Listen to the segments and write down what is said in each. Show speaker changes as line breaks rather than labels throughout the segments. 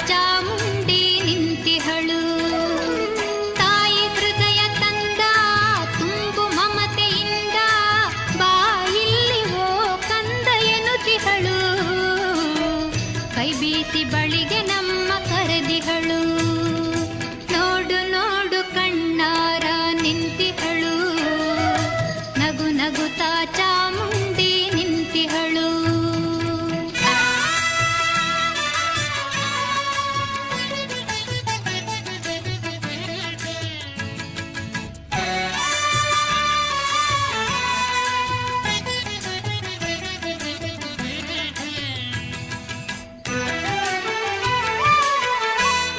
ಚಾಮುಂಡಿ ನಿಂತಿಹಳು. ತಾಯಿ ಹೃದಯ ತಂದ ತುಂಬು ಮಮತೆಯಿಂದ ಬಾಯಿಲ್ಲಿ ಓ ಕಂದ ಎನ್ನುತ್ತಿಹಳು. ಕೈ ಬೀಸಿ ಬಳಿಗೆ ನಮ್ಮ ಕರೆದಿಹಳು. ನೋಡು ನೋಡು ಕಣ್ಣಾರ ನಿಂತಿಹಳು. ನಗು ನಗುತ್ತಾ ಚಾಮುಂಡಿ ನಿಂತಿಹಳು.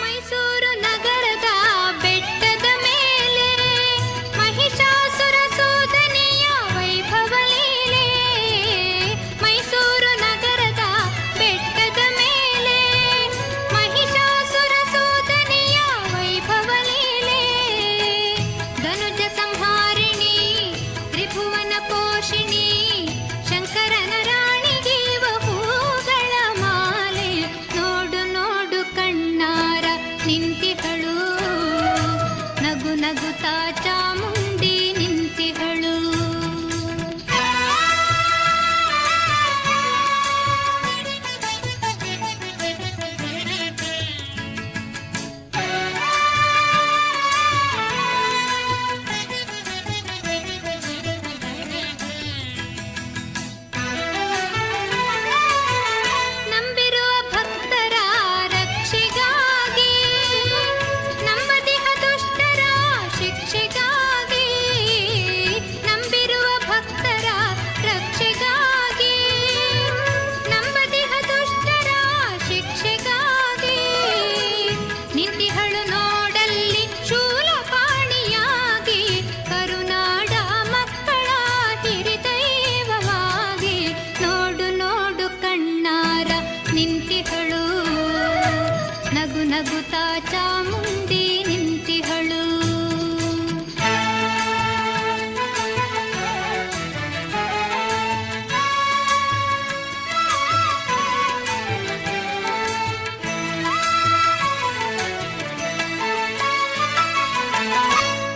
ಮೈಸೂರು ನಗರದ ಬೆಟ್ಟದ ಮೇಲೆ ಮಹಿಷಾಸುರ ಸೂದನೆಯ ವೈಭವ ಲೀಲೆ. ಮೈಸೂರು ನಗರದ ಬೆಟ್ಟದ ಮೇಲೆ ಮಹಿಷಾಸುರ ಸೂದನೆಯ ವೈಭವ ಲೀಲೆ. ಧನುಜ ಸಂಹಾರಿಣಿ ತ್ರಿಭುವನ ಪೋಷಿಣಿ ಶಂಕರನ ರಾಣಿಗೀವ ಹೂಗಳ ಮಾಲೆ. ನೋಡು ನೋಡು ಕಣ್ಣಾರ ನಿಂತಿಹಳು. ನಗು ನಗುತ್ತಾ ಚಾಮುಂಡಿ ನಿಂತಿಹಳು. ನಂಬಿರುವ ಭಕ್ತರ ರಕ್ಷೆಗಾಗಿ ನಂಬದಿಹ ದುಷ್ಟರ ಶಿಕ್ಷೆಗಾಗಿ. ನಂಬಿರುವ ಭಕ್ತರ ರಕ್ಷೆಗಾಗಿ ನಂಬದಿಹ ದುಷ್ಟರ ಶಿಕ್ಷೆಗಾಗಿ. ನಿಂತಿಹಳು ನೋಡಲ್ಲಿ ಶೂಲಪಾಣಿಯಾಗಿ ಕರುನಾಡ ಮಕ್ಕಳ ಹಿರಿದೈವವಾಗಿ. ನೋಡು ನೋಡು ಕಣ್ಣಾರ ನಿಂತಿಹಳು. ನಗು ನಗುತ್ತಾ ಚಾಮುಂಡಿ ನಿಂತಿಹಳು.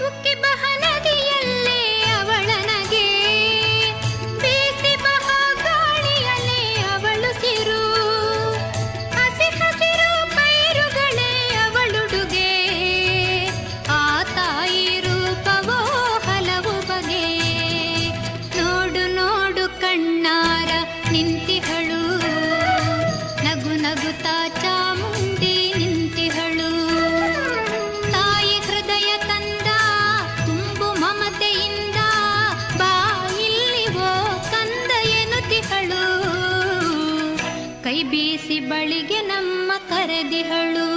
ಉಕ್ಕಿ ಬಹ ನದಿಯಲ್ಲೇ ಅವಳನಗೆ ಬೀಸಿ ಬಹ ಗಾಳಿಯಲ್ಲೇ ಅವಳು ಸಿರು. ಹಸಿ ಹಸಿರು ಪೈರುಗಳೇ ಅವಳುಡುಗೆ. ಆ ತಾಯಿ ರೂಪವೋ ಹಲವು ಬಗೆ. ನೋಡು ನೋಡು ಕಣ್ಣಾರ ನಿಂತಿಹಳು. ನಗು ನಗುತ್ತಾ ಚಾಮುಂಡಿ ನಿಂತಿಹಳು. ತಾಯಿ ಹೃದಯ ತಂದ ತುಂಬು ಮಮತೆಯಿಂದ ಬಾಯಿಲ್ಲಿ ಓ ಕಂದ ಎನ್ನುತ್ತಿಹಳು. ಕೈ ಬೀಸಿ ಬಳಿಗೆ ನಮ್ಮ ಕರೆದಿಹಳು.